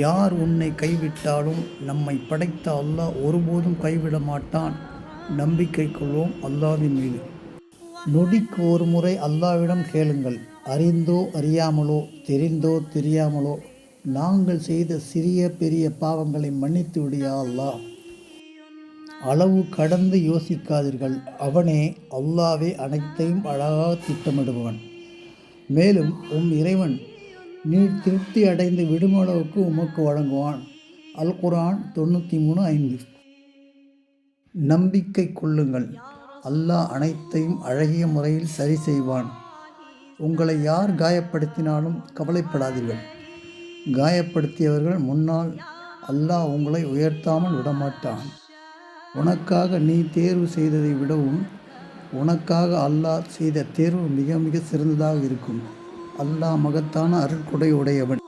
யார் உன்னை கைவிட்டாலும் நம்மை படைத்த அல்லாஹ் ஒருபோதும் கைவிட மாட்டான். நம்பிக்கை கொள்வோம் அல்லாஹ்வின் மீது. நொடிக்கு ஒரு முறை அல்லாஹ்விடம் கேளுங்கள். அறிந்தோ அறியாமலோ, தெரிந்தோ தெரியாமலோ நாங்கள் செய்த சிறிய பெரிய பாவங்களை மன்னித்து விடு யா அல்லாஹ். அளவு கடந்து யோசிக்காதீர்கள். அவனே அல்லாஹ்வே அனைத்தையும் அழகாக திட்டமிடுபவன். மேலும் இறைவன் நீர் திருப்தி அடைந்து விடுமளவுக்கு உமக்கு வழங்குவான். அல் குர்ஆன் 93:5. நம்பிக்கை கொள்ளுங்கள். அல்லாஹ் அனைத்தையும் அழகிய முறையில் சரி செய்வான். உங்களை யார் காயப்படுத்தினாலும் கவலைப்படாதீர்கள். காயப்படுத்தியவர்கள் முன்னால் அல்லாஹ் உங்களை உயர்த்தாமல் விடமாட்டான். உனக்காக நீ தேர்வு செய்ததை விடவும் உனக்காக அல்லாஹ் செய்த தேர்வு மிக மிக சிறந்ததாக இருக்கும். அல்லாஹ் மகத்தான அருட்கொடை உடையவன்.